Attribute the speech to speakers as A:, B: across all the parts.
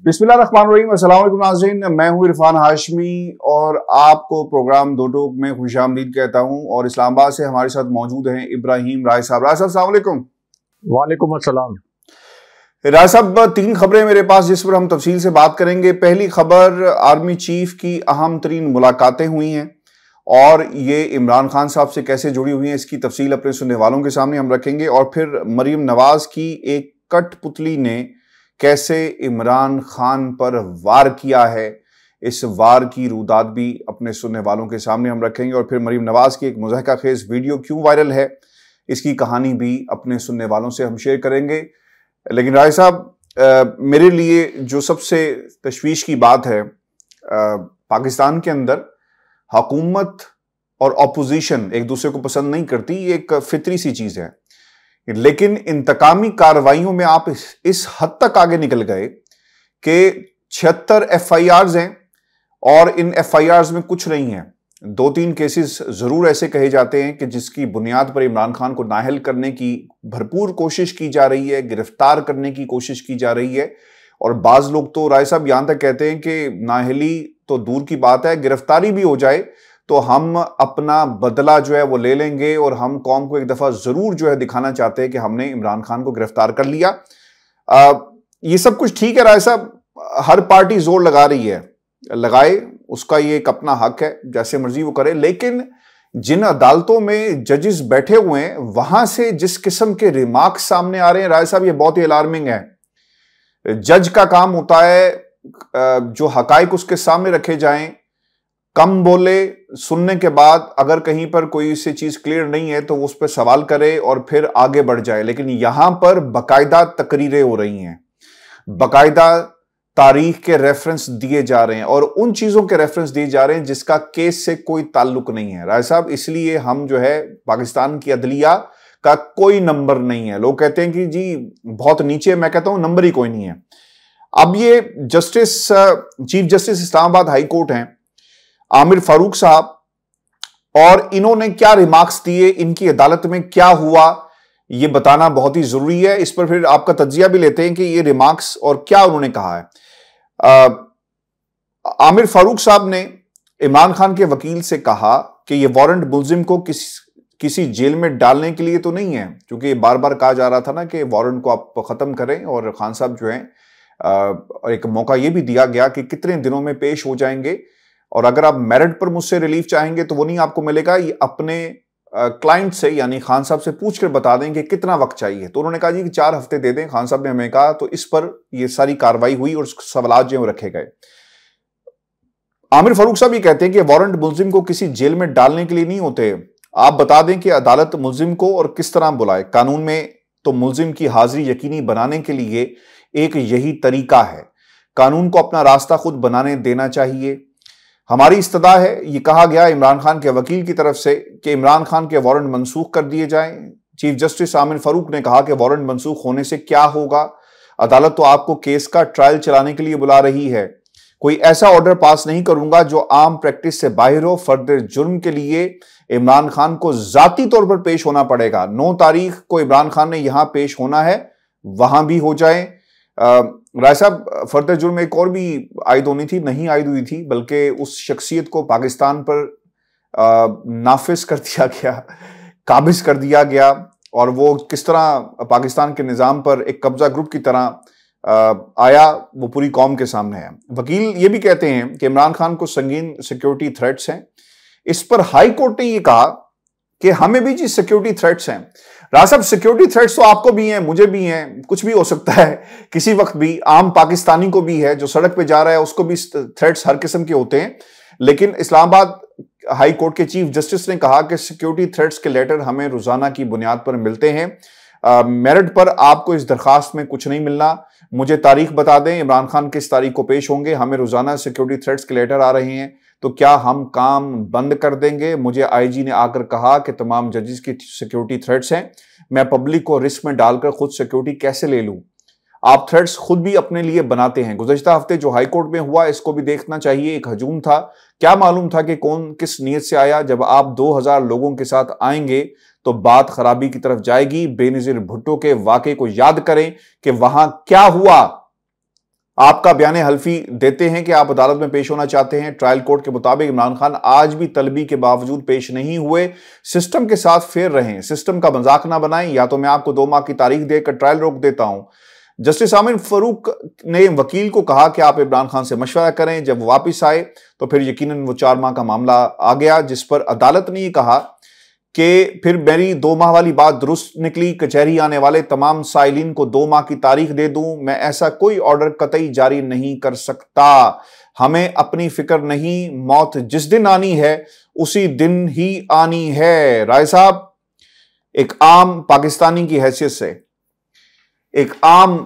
A: बिस्मिल्लाहिर्रहमानिर्रहीम। अस्सलाम वालेकुम नाज़रीन, मैं हूँ इरफान हाशमी और आपको प्रोग्राम दो टोक में खुशामदीद कहता हूँ। और इस्लामाबाद से हमारे साथ मौजूद हैं इब्राहिम राय साहब। राय साहब अस्सलाम वालेकुम।
B: वालेकुम अस्सलाम।
A: राय साहब, तीन खबरें मेरे पास जिस पर हम तफसील से बात करेंगे। पहली खबर, आर्मी चीफ की अहम तरीन मुलाकातें हुई हैं और ये इमरान खान साहब से कैसे जुड़ी हुई हैं, इसकी तफसील अपने सुनने वालों के सामने हम रखेंगे। और फिर मरीम नवाज की एक कठपुतली ने कैसे इमरान खान पर वार किया है, इस वार की रुदात भी अपने सुनने वालों के सामने हम रखेंगे। और फिर मरीम नवाज की एक मुज़हका खेज वीडियो क्यों वायरल है, इसकी कहानी भी अपने सुनने वालों से हम शेयर करेंगे। लेकिन राय साहब, मेरे लिए जो सबसे तशवीश की बात है, पाकिस्तान के अंदर हुकूमत और अपोजिशन एक दूसरे को पसंद नहीं करती, ये एक फितरी सी चीज है। लेकिन इंतकामी कार्रवाइयों में आप इस हद तक आगे निकल गए कि 76 FIRs हैं और इन FIRs में कुछ नहीं है। 2-3 केसेस जरूर ऐसे कहे जाते हैं कि जिसकी बुनियाद पर इमरान खान को नाअहल करने की भरपूर कोशिश की जा रही है, गिरफ्तार करने की कोशिश की जा रही है। और बाज लोग तो राय साहब यहां तक कहते हैं कि नाअहली तो दूर की बात है, गिरफ्तारी भी हो जाए तो हम अपना बदला जो है वो ले लेंगे और हम कौम को एक दफा जरूर जो है दिखाना चाहते हैं कि हमने इमरान खान को गिरफ्तार कर लिया। ये सब कुछ ठीक है राय साहब, हर पार्टी जोर लगा रही है, लगाए, उसका ये एक अपना हक है, जैसे मर्जी वो करे। लेकिन जिन अदालतों में जजेस बैठे हुए हैं वहां से जिस किस्म के रिमार्क्स सामने आ रहे हैं राय साहब, ये बहुत ही अलार्मिंग है। जज का काम होता है जो हकाइक उसके सामने रखे जाएं, कम बोले, सुनने के बाद अगर कहीं पर कोई सी चीज क्लियर नहीं है तो उस पर सवाल करे और फिर आगे बढ़ जाए। लेकिन यहां पर बाकायदा तकरीरें हो रही हैं, बाकायदा तारीख के रेफरेंस दिए जा रहे हैं और उन चीजों के रेफरेंस दिए जा रहे हैं जिसका केस से कोई ताल्लुक नहीं है राय साहब। इसलिए हम जो है पाकिस्तान की अदलिया का कोई नंबर नहीं है। लोग कहते हैं कि जी बहुत नीचे, मैं कहता हूं नंबर ही कोई नहीं है। अब ये chief justice Islamabad high court हैं आमिर फारूक साहब, और इन्होंने क्या रिमार्क्स दिए, इनकी अदालत में क्या हुआ, ये बताना बहुत ही जरूरी है। इस पर फिर आपका तज्जिया भी लेते हैं कि ये रिमार्क्स और क्या उन्होंने कहा है। आमिर फारूक साहब ने इमरान खान के वकील से कहा कि ये वारंट मुलजिम को किसी जेल में डालने के लिए तो नहीं है, क्योंकि बार बार कहा जा रहा था ना कि वारंट को आप खत्म करें। और खान साहब जो है एक मौका ये भी दिया गया कि कितने दिनों में पेश हो जाएंगे और अगर आप मेरिट पर मुझसे रिलीफ चाहेंगे तो वो नहीं आपको मिलेगा, ये अपने क्लाइंट से यानी खान साहब से पूछकर बता दें कि कितना वक्त चाहिए। तो उन्होंने कहा जी कि 4 हफ्ते दे दें। खान साहब ने हमें कहा, तो इस पर ये सारी कार्रवाई हुई और सवालात जो रखे गए। आमिर फारूक साहब ये कहते हैं कि वारंट मुलजिम को किसी जेल में डालने के लिए नहीं होते, आप बता दें कि अदालत मुलजिम को और किस तरह बुलाए। कानून में तो मुलजिम की हाजिरी यकीनी बनाने के लिए एक यही तरीका है, कानून को अपना रास्ता खुद बनाने देना चाहिए। हमारी इस्तदा है, ये कहा गया इमरान खान के वकील की तरफ से कि इमरान खान के वारंट मनसूख कर दिए जाएं। चीफ जस्टिस आमिर फारूक ने कहा कि वारंट मनसूख होने से क्या होगा, अदालत तो आपको केस का ट्रायल चलाने के लिए बुला रही है, कोई ऐसा ऑर्डर पास नहीं करूंगा जो आम प्रैक्टिस से बाहर हो। फर्दर जुर्म के लिए इमरान खान को जाती तौर पर पेश होना पड़ेगा। 9 तारीख को इमरान खान ने यहां पेश होना है, वहां भी हो जाए। राय साहब, फर्दर जुर्म एक और भी आयद होनी थी, नहीं आयद हुई थी, बल्कि उस शख्सियत को पाकिस्तान पर नाफिज कर दिया गया, काबिज कर दिया गया, और वो किस तरह पाकिस्तान के निज़ाम पर एक कब्जा ग्रुप की तरह आया, वो पूरी कौम के सामने है। वकील ये भी कहते हैं कि इमरान खान को संगीन सिक्योरिटी थ्रेट्स हैं। इस पर हाई कोर्ट ने ये कहा कि हमें भी जी सिक्योरिटी थ्रेट्स हैं। राज साहब, सिक्योरिटी थ्रेट्स तो आपको भी हैं, मुझे भी हैं, कुछ भी हो सकता है किसी वक्त भी, आम पाकिस्तानी को भी है, जो सड़क पे जा रहा है उसको भी थ्रेट्स हर किस्म के होते हैं। लेकिन इस्लामाबाद हाई कोर्ट के चीफ जस्टिस ने कहा कि सिक्योरिटी थ्रेट्स के लेटर हमें रोजाना की बुनियाद पर मिलते हैं, मेरिट पर आपको इस दरखास्त में कुछ नहीं मिलना, मुझे तारीख बता दें इमरान खान किस तारीख को पेश होंगे, हमें रोजाना सिक्योरिटी थ्रेट्स के लेटर आ रहे हैं, तो क्या हम काम बंद कर देंगे। मुझे आईजी ने आकर कहा कि तमाम जजेस की सिक्योरिटी थ्रेट्स हैं, मैं पब्लिक को रिस्क में डालकर खुद सिक्योरिटी कैसे ले लूं। आप थ्रेट्स खुद भी अपने लिए बनाते हैं। गुज़श्ता हफ्ते जो हाई कोर्ट में हुआ इसको भी देखना चाहिए, एक हजूम था, क्या मालूम था कि कौन किस नीयत से आया। जब आप 2000 लोगों के साथ आएंगे तो बात खराबी की तरफ जाएगी। बेनजीर भुट्टो के वाकये को याद करें कि वहां क्या हुआ। आपका बयान हल्फी देते हैं कि आप अदालत में पेश होना चाहते हैं। ट्रायल कोर्ट के मुताबिक इमरान खान आज भी तलबी के बावजूद पेश नहीं हुए, सिस्टम के साथ फेर रहे हैं। सिस्टम का मजाक ना बनाएं, या तो मैं आपको 2 माह की तारीख देकर ट्रायल रोक देता हूं। जस्टिस आमिर फारूक ने वकील को कहा कि आप इमरान खान से मशवरा करें। जब वो वापिस आए तो फिर यकीनन वो 4 माह का मामला आ गया, जिस पर अदालत ने यह कहा कि फिर मेरी 2 माह वाली बात दुरुस्त निकली। कचहरी आने वाले तमाम साइलिन को 2 माह की तारीख दे दूं, मैं ऐसा कोई ऑर्डर कतई जारी नहीं कर सकता। हमें अपनी फिक्र नहीं, मौत जिस दिन आनी है उसी दिन ही आनी है। राय साहब, एक आम पाकिस्तानी की हैसियत से, एक आम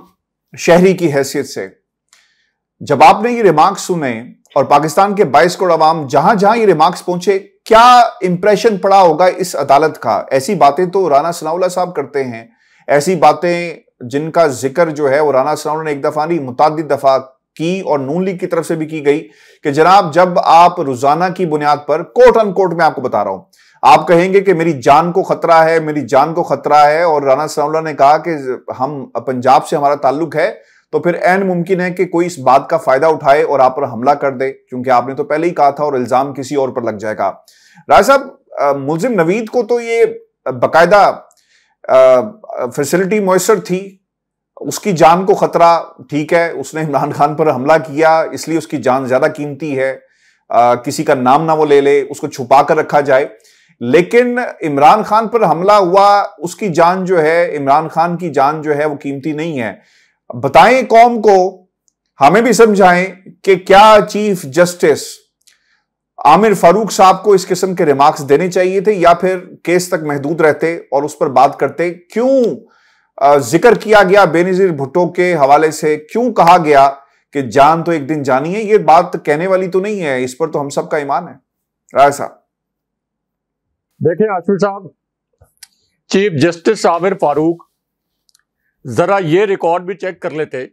A: शहरी की हैसियत से, जब आपने ये रिमार्क्स सुने और पाकिस्तान के 22 करोड़ अवाम जहां जहां ये रिमार्क्स पहुंचे, क्या इंप्रेशन पड़ा होगा इस अदालत का? ऐसी बातें तो राना सनाउल्लाह साहब करते हैं, ऐसी बातें जिनका जिक्र जो है वो राना सनाउल्लाह ने एक दफा नहीं मुतअद्दिद दफा की और नून लीग की तरफ से भी की गई कि जनाब जब आप रोजाना की बुनियाद पर कोट अनकोट में आपको बता रहा हूं, आप कहेंगे कि मेरी जान को खतरा है, मेरी जान को खतरा है, और राना सनाउल्लाह ने कहा कि हम पंजाब से हमारा ताल्लुक है, तो फिर ऐन मुमकिन है कि कोई इस बात का फायदा उठाए और आप पर हमला कर दे, क्योंकि आपने तो पहले ही कहा था और इल्जाम किसी और पर लग जाएगा। राय साहब, मुल्जिम नवीद को तो ये बाकायदा फैसिलिटी मुयसर थी, उसकी जान को खतरा, ठीक है, उसने इमरान खान पर हमला किया इसलिए उसकी जान ज्यादा कीमती है, किसी का नाम ना वो ले ले, उसको छुपा कर रखा जाए। लेकिन इमरान खान पर हमला हुआ, उसकी जान जो है, इमरान खान की जान जो है वो कीमती नहीं है। बताएं कौम को, हमें भी समझाएं कि क्या चीफ जस्टिस आमिर फारूक साहब को इस किस्म के रिमार्क्स देने चाहिए थे या फिर केस तक महदूद रहते और उस पर बात करते? क्यों जिक्र किया गया बेनजीर भुट्टो के हवाले से? क्यों कहा गया कि जान तो एक दिन जानी है? ये बात कहने वाली तो नहीं है, इस पर तो हम सबका ईमान है। राय साहब,
B: देखिए आशिफ साहब, चीफ जस्टिस आमिर फारूक जरा ये रिकॉर्ड भी चेक कर लेते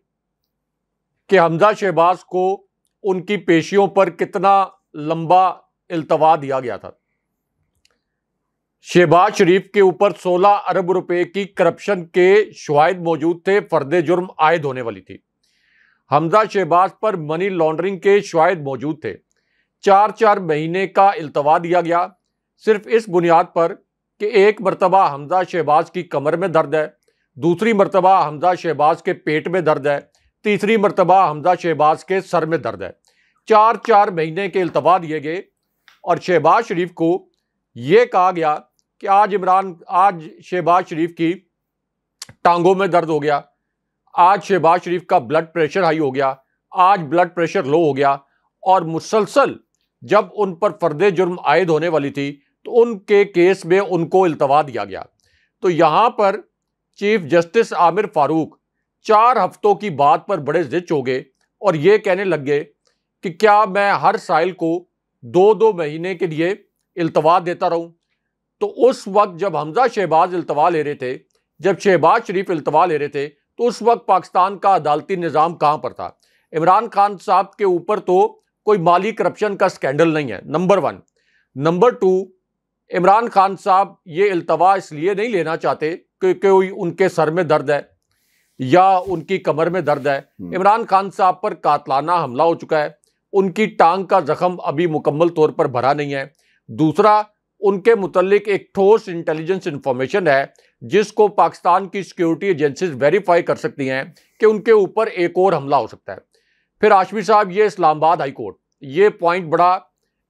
B: कि हमजा शहबाज को उनकी पेशियों पर कितना लंबा इल्तवा दिया गया था। शहबाज शरीफ के ऊपर 16 अरब रुपए की करप्शन के शवाहिद मौजूद थे, फर्द जुर्म आयद होने वाली थी। हमजा शहबाज पर मनी लॉन्ड्रिंग के शवाहिद मौजूद थे। 4-4 महीने का इल्तवा दिया गया, सिर्फ इस बुनियाद पर कि एक मरतबा हमजा शहबाज की कमर में दर्द है, दूसरी मरतबा हमजा शहबाज के पेट में दर्द है, तीसरी मरतबा हमजा शहबाज के सर में दर्द है। 4-4 महीने के इल्तवा दिए गए और शहबाज शरीफ को यह कहा गया कि आज शहबाज शरीफ की टांगों में दर्द हो गया, आज शहबाज शरीफ का ब्लड प्रेशर हाई हो गया, आज ब्लड प्रेशर लो हो गया। और मुसलसल जब उन पर फर्द जुर्म आयद होने वाली थी तो उनके केस में उनको इल्तवा दिया गया। तो यहां पर चीफ जस्टिस आमिर फारूक 4 हफ्तों की बात पर बड़े जिद हो गए और ये कहने लग गए कि क्या मैं हर साइल को 2-2 महीने के लिए इल्तवा देता रहूं? तो उस वक्त जब हमजा शहबाज इल्तवा ले रहे थे, जब शहबाज शरीफ इल्तवा ले रहे थे, तो उस वक्त पाकिस्तान का अदालती निज़ाम कहां पर था? इमरान खान साहब के ऊपर तो कोई माली करप्शन का स्कैंडल नहीं है, नंबर 1। नंबर 2, इमरान खान साहब ये इल्तवा इसलिए नहीं लेना चाहते कि कोई उनके सर में दर्द है या उनकी कमर में दर्द है। इमरान खान साहब पर कातलाना हमला हो चुका है, उनकी टांग का जख्म अभी मुकम्मल तौर पर भरा नहीं है। दूसरा, उनके मुतल्लिक एक ठोस इंटेलिजेंस इंफॉर्मेशन है जिसको पाकिस्तान की सिक्योरिटी एजेंसीज वेरीफाई कर सकती हैं कि उनके ऊपर एक और हमला हो सकता है। फिर आशमी साहब, ये इस्लामाबाद हाई कोर्ट, ये पॉइंट बड़ा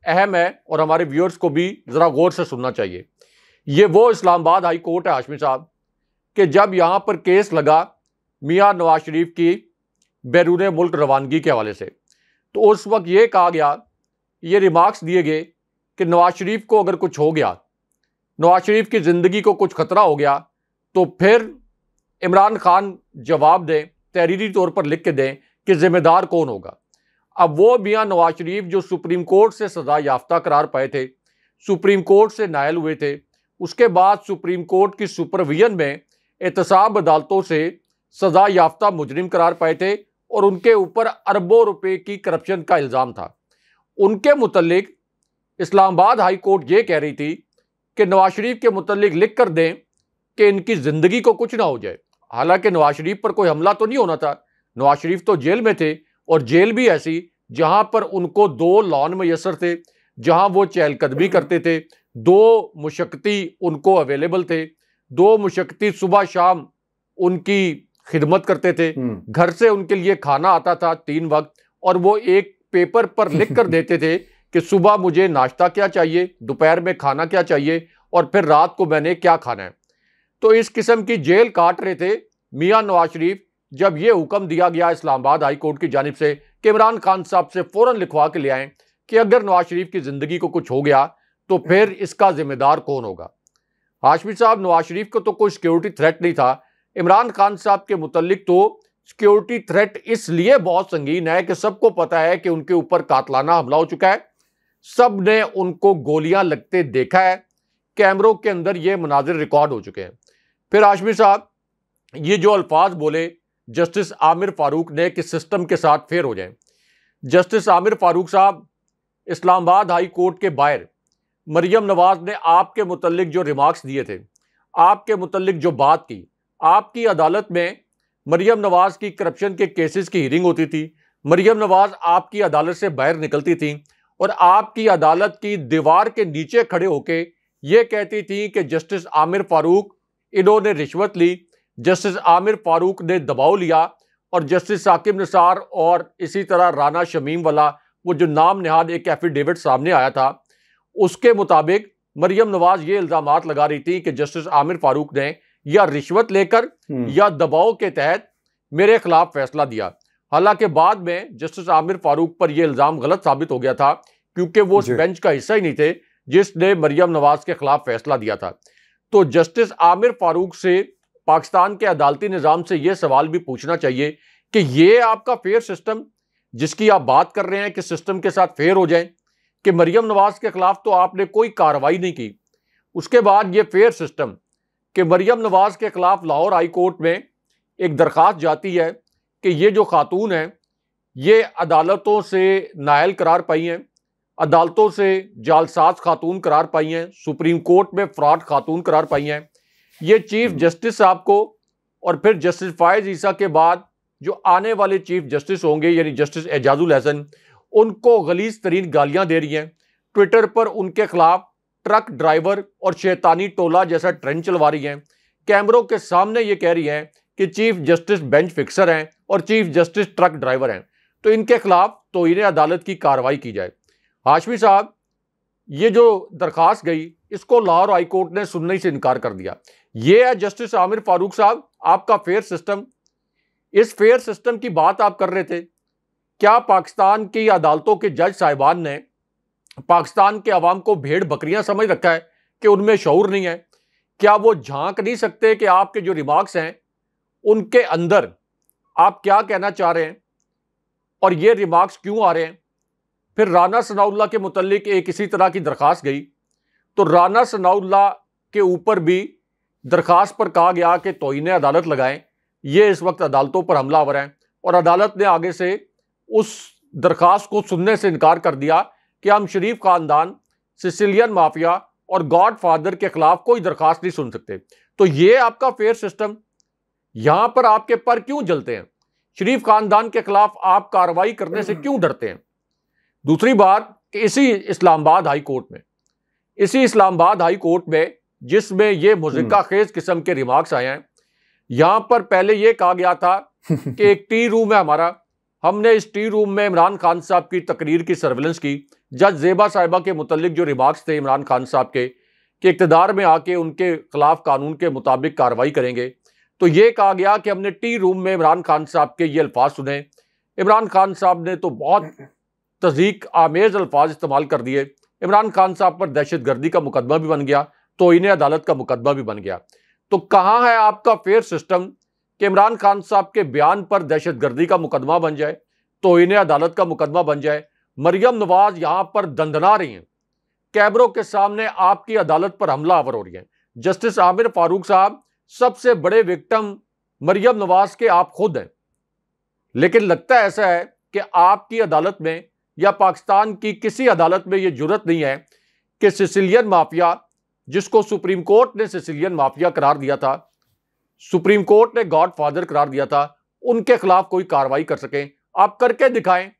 B: अहम है और हमारे व्यूअर्स को भी ज़रा गौर से सुनना चाहिए। ये वो इस्लामाबाद हाई कोर्ट है आशमी साहब कि जब यहाँ पर केस लगा मियाँ नवाज शरीफ की बैरून मुल्क रवानगी के हवाले से, तो उस वक्त ये कहा गया, ये रिमार्क्स दिए गए कि नवाज शरीफ को अगर कुछ हो गया, नवाज शरीफ की ज़िंदगी को कुछ खतरा हो गया, तो फिर इमरान खान जवाब दें, तहरीरी तौर पर लिख के दें कि जिम्मेदार कौन होगा। अब वो मियाँ नवाज शरीफ जो सुप्रीम कोर्ट से सज़ा याफ्ता करार पाए थे, सुप्रीम कोर्ट से नायल हुए थे, उसके बाद सुप्रीम कोर्ट की सुपरविजन में एहतसाब अदालतों से सज़ा याफ्ता मुजरिम करार पाए थे और उनके ऊपर अरबों रुपए की करप्शन का इल्ज़ाम था। उनके मुतल्लिक इस्लामाबाद हाई कोर्ट ये कह रही थी कि नवाज शरीफ के मुतल्लिक लिख कर दें कि इनकी ज़िंदगी को कुछ ना हो जाए। हालांकि नवाज शरीफ पर कोई हमला तो नहीं होना था, नवाज शरीफ तो जेल में थे, और जेल भी ऐसी जहां पर उनको 2 लॉन मयसर थे, जहां वो चहलकदमी करते थे, 2 मुशक्कती उनको अवेलेबल थे, 2 मुशक्कती सुबह शाम उनकी खिदमत करते थे, घर से उनके लिए खाना आता था 3 वक्त, और वो एक पेपर पर लिख कर देते थे कि सुबह मुझे नाश्ता क्या चाहिए, दोपहर में खाना क्या चाहिए, और फिर रात को मैंने क्या खाना है। तो इस किस्म की जेल काट रहे थे मियां नवाज शरीफ, जब यह हुक्म दिया गया इस्लामाबाद हाई कोर्ट की जानिब से कि इमरान खान साहब से फौरन लिखवा के ले आएं कि अगर नवाज शरीफ की जिंदगी को कुछ हो गया तो फिर इसका जिम्मेदार कौन होगा। हाशमी साहब, नवाज शरीफ को तो कोई सिक्योरिटी थ्रेट नहीं था, इमरान खान साहब के मुतल्लिक तो सिक्योरिटी थ्रेट इसलिए बहुत संगीन है कि सबको पता है कि उनके ऊपर कातलाना हमला हो चुका है, सब ने उनको गोलियां लगते देखा है, कैमरों के अंदर ये मनाजिर रिकॉर्ड हो चुके हैं। फिर हाशमी साहब, ये जो अल्फाज बोले जस्टिस आमिर फारूक ने कि सिस्टम के साथ फेयर हो जाए, जस्टिस आमिर फारूक साहब इस्लामाबाद हाई कोर्ट के बाहर मरियम नवाज ने आपके मुतल्लिक जो रिमार्क्स दिए थे, आपके मुतल्लिक जो बात की, आपकी अदालत में मरियम नवाज की करप्शन के केसेस की हियरिंग होती थी, मरियम नवाज आपकी अदालत से बाहर निकलती थी और आपकी अदालत की दीवार के नीचे खड़े होके ये कहती थी कि जस्टिस आमिर फारूक इन्होंने रिश्वत ली, जस्टिस आमिर फारूक ने दबाव लिया, और जस्टिस साकिब निसार और इसी तरह राना शमीम वाला वो जो नाम निहाद एक एफिडेविट सामने आया था, उसके मुताबिक मरियम नवाज ये इल्जामात लगा रही थी कि जस्टिस आमिर फारूक ने या रिश्वत लेकर या दबाव के तहत मेरे खिलाफ फैसला दिया। हालांकि बाद में जस्टिस आमिर फारूक पर यह इल्जाम गलत साबित हो गया था, क्योंकि वो उस बेंच का हिस्सा ही नहीं थे जिसने मरियम नवाज के खिलाफ फैसला दिया था। तो जस्टिस आमिर फारूक से पाकिस्तान के अदालती निज़ाम से यह सवाल भी पूछना चाहिए कि ये आपका फेयर सिस्टम जिसकी आप बात कर रहे हैं कि सिस्टम के साथ फेयर हो जाए, कि मरियम नवाज के खिलाफ तो आपने कोई कार्रवाई नहीं की, उसके बाद ये फेयर सिस्टम कि मरियम नवाज के खिलाफ लाहौर हाई कोर्ट में एक दरखास्त जाती है कि ये जो खातून है ये अदालतों से नायल करार पाई हैं, अदालतों से जालसाज खातून करार पाई हैं, सुप्रीम कोर्ट में फ्रॉड खातून करार पाई हैं, ये चीफ जस्टिस साहब को और फिर जस्टिस फायज ईसा के बाद जो आने वाले चीफ जस्टिस होंगे यानी जस्टिस एजाजुल हसन, उनको गलीज तरीन गालियां दे रही हैं, ट्विटर पर उनके खिलाफ ट्रक ड्राइवर और शैतानी टोला जैसा ट्रेंड चलवा रही हैं, कैमरों के सामने ये कह रही हैं कि चीफ जस्टिस बेंच फिक्सर हैं और चीफ जस्टिस ट्रक ड्राइवर हैं, तो इनके खिलाफ तौहीन अदालत की कार्रवाई की जाए। हाशमी साहब, ये जो दरखास्त गई इसको लाहौर हाई कोर्ट ने सुनने से इनकार कर दिया। ये है जस्टिस आमिर फारूक साहब आपका फेयर सिस्टम। इस फेयर सिस्टम की बात आप कर रहे थे, क्या पाकिस्तान की अदालतों के जज साहिबान ने पाकिस्तान के अवाम को भेड़ बकरियां समझ रखा है कि उनमें शऊर नहीं है? क्या वो झांक नहीं सकते कि आपके जो रिमार्क्स हैं उनके अंदर आप क्या कहना चाह रहे हैं और ये रिमार्क्स क्यों आ रहे हैं? फिर राना सनाउल्लाह के मुतल्लिक एक इसी तरह की दरखास्त गई, तो राना सनाउल्लाह के ऊपर भी दरखास्त पर कहा गया कि तौहीन अदालत लगाएं, ये इस वक्त अदालतों पर हमलावर हैं, और अदालत ने आगे से उस दरखास्त को सुनने से इनकार कर दिया कि हम शरीफ खानदान, सिसिलियन माफिया और गॉड फादर के खिलाफ कोई दरखास्त नहीं सुन सकते। तो ये आपका फेयर सिस्टम, यहां पर आपके पर क्यों जलते हैं? शरीफ खानदान के खिलाफ आप कार्रवाई करने से क्यों डरते हैं? दूसरी बात कि इसी इस्लामाबाद हाई कोर्ट में जिसमें ये मुज़िक्का खेज किस्म के रिमार्क्स आए हैं, यहां पर पहले यह कहा गया था कि एक टी रूम है हमारा, हमने इस टी रूम में इमरान खान साहब की तकरीर की सर्विलेंस की, जज ज़ेबा साहिबा के मुतल्लिक जो रिमार्क्स थे इमरान खान साहब के कि इक़्तिदार में आके उनके खिलाफ कानून के मुताबिक कार्रवाई करेंगे, तो ये कहा गया कि हमने टी रूम में इमरान खान साहब के ये अल्फाज सुने। इमरान खान साहब ने तो बहुत तज़ीक आमेज़ अल्फाज इस्तेमाल कर दिए, इमरान खान साहब पर दहशतगर्दी का मुकदमा भी बन गया, तौहीन अदालत का मुकदमा भी बन गया। तो कहाँ है आपका फेयर सिस्टम कि इमरान खान साहब के बयान पर दहशतगर्दी का मुकदमा बन जाए, तौहीन अदालत का मुकदमा बन जाए? मरियम नवाज यहां पर दंदना रही हैं, कैमरों के सामने आपकी अदालत पर हमलावर हो रही हैं। जस्टिस आमिर फारूक साहब, सबसे बड़े विक्टिम मरियम नवाज के आप खुद हैं, लेकिन लगता ऐसा है कि आपकी अदालत में या पाकिस्तान की किसी अदालत में यह जुर्रत नहीं है कि सिसिलियन माफिया, जिसको सुप्रीम कोर्ट ने सिसिलियन माफिया करार दिया था, सुप्रीम कोर्ट ने गॉड फादर करार दिया था, उनके खिलाफ कोई कार्रवाई कर सकें। आप करके दिखाएं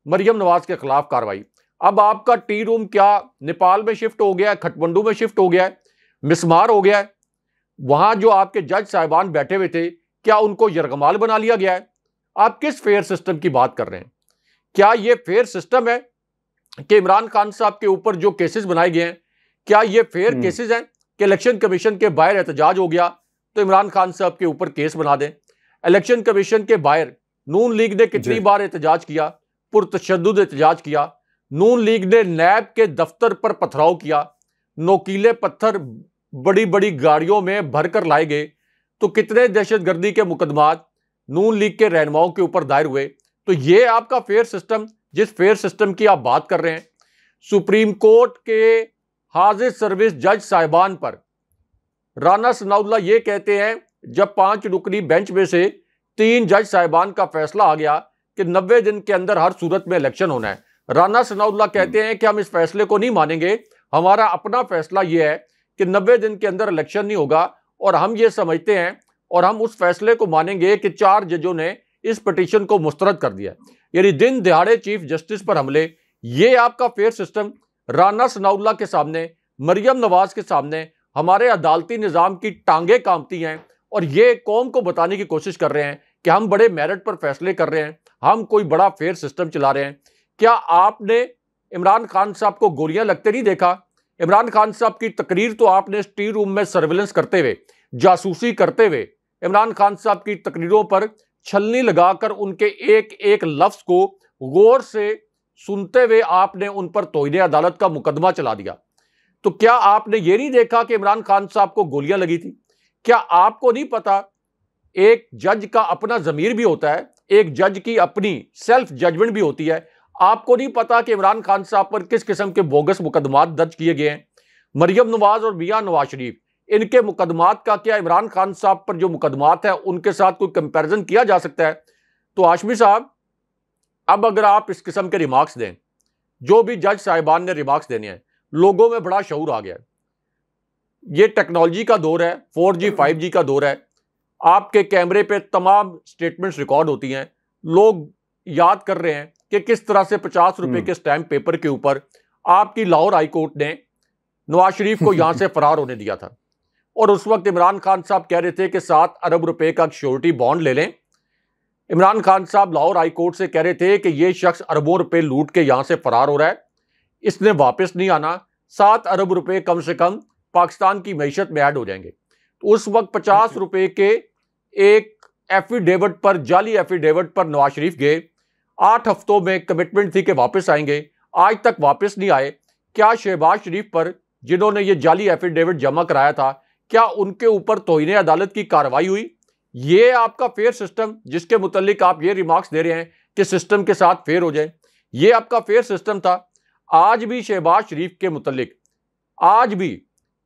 B: मरियम नवाज के खिलाफ कार्रवाई। अब आपका टी रूम क्या नेपाल में शिफ्ट हो गया है, खटमंडू में शिफ्ट हो गया है, मिसमार हो गया है? वहां जो आपके जज साहिबान बैठे हुए थे, क्या उनको यरगमाल बना लिया गया है? आप किस फेयर सिस्टम की बात कर रहे हैं? क्या यह फेयर सिस्टम है कि इमरान खान साहब के ऊपर जो केसेस बनाए गए हैं, क्या ये फेयर केसेस हैं कि इलेक्शन कमीशन के बाहर एहतजाज हो गया तो इमरान खान साहब के ऊपर केस बना दें? इलेक्शन कमीशन के बाहर नून लीग ने कितनी बार एहतजाज किया, पुरतशद्दुद एहतजाज किया। नून लीग ने नैब के दफ्तर पर पथराव किया, नोकीले पत्थर बड़ी बड़ी गाड़ियों में भरकर लाए गए। तो कितने दहशतगर्दी के मुकदमात नून लीग के रहनुमाओं के ऊपर दायर हुए। तो ये आपका फेयर सिस्टम, जिस फेयर सिस्टम की आप बात कर रहे हैं। सुप्रीम कोर्ट के हाजिर सर्विस जज साहिबान पर राना सनाउल्लाह ये कहते हैं, जब 5 रुकनी बेंच में से 3 जज साहिबान का फैसला आ गया कि 90 दिन के अंदर हर सूरत में इलेक्शन होना है, राना सनाउल्लाह कहते हैं कि हम इस फैसले को नहीं मानेंगे। हमारा अपना फैसला यह है कि 90 दिन के अंदर इलेक्शन नहीं होगा, और हम ये समझते हैं और हम उस फैसले को मानेंगे कि 4 जजों ने इस पिटीशन को मुस्तरद कर दिया। यानी दिन दिहाड़े चीफ जस्टिस पर हमले। ये आपका फेयर सिस्टम राना सनाउल्लाह के सामने, मरियम नवाज के सामने हमारे अदालती निज़ाम की टांगे कांपती हैं, और ये कौम को बताने की कोशिश कर रहे हैं कि हम बड़े मेरिट पर फैसले कर रहे हैं, हम कोई बड़ा फेयर सिस्टम चला रहे हैं। क्या आपने इमरान खान साहब को गोलियां लगते नहीं देखा? इमरान खान साहब की तकरीर तो आपने टी रूम में सर्विलेंस करते हुए, जासूसी करते हुए, इमरान खान साहब की तकरीरों पर छलनी लगाकर उनके एक एक लफ्ज को गौर से सुनते हुए आपने उन पर तौहीन अदालत का मुकदमा चला दिया। तो क्या आपने ये नहीं देखा कि इमरान खान साहब को गोलियां लगी थी? क्या आपको नहीं पता एक जज का अपना जमीर भी होता है, एक जज की अपनी सेल्फ जजमेंट भी होती है? आपको नहीं पता कि इमरान खान साहब पर किस किस्म के बोगस मुकदमात दर्ज किए गए हैं? मरियम नवाज और मियां नवाज शरीफ, इनके मुकदमात का क्या इमरान खान साहब पर जो मुकदमात है उनके साथ कोई कंपैरिजन किया जा सकता है? तो हाशमी साहब, अब अगर आप इस किस्म के रिमार्क्स दें, जो भी जज साहिबान ने रिमार्क्स देने हैं, लोगों में बड़ा शऊर आ गया है। ये टेक्नोलॉजी का दौर है, 4G 5G का दौर है। आपके कैमरे पे तमाम स्टेटमेंट्स रिकॉर्ड होती हैं। लोग याद कर रहे हैं कि किस तरह से 50 रुपए के स्टैम्प पेपर के ऊपर आपकी लाहौर हाई कोर्ट ने नवाज शरीफ को यहां से फरार होने दिया था, और उस वक्त इमरान खान साहब कह रहे थे कि 7 अरब रुपए का श्योरिटी बॉन्ड ले लें। इमरान खान साहब लाहौर हाई कोर्ट से कह रहे थे कि यह शख्स अरबों रुपए लूट के यहां से फरार हो रहा है, इसने वापस नहीं आना, 7 अरब रुपए कम से कम पाकिस्तान की मैशत में ऐड हो जाएंगे। तो उस वक्त 50 रुपए के एक एफिडेविट पर, जाली एफिडेविट पर नवाज शरीफ गए। 8 हफ्तों में कमिटमेंट थी कि वापस आएंगे, आज तक वापस नहीं आए। क्या शहबाज शरीफ पर, जिन्होंने ये जाली एफिडेविट जमा कराया था, क्या उनके ऊपर तौहीन अदालत की कार्रवाई हुई? ये आपका फेयर सिस्टम, जिसके मुतालिक आप ये रिमार्क्स दे रहे हैं कि सिस्टम के साथ फेयर हो जाए, ये आपका फेयर सिस्टम था? आज भी शहबाज शरीफ के मुतालिक, आज भी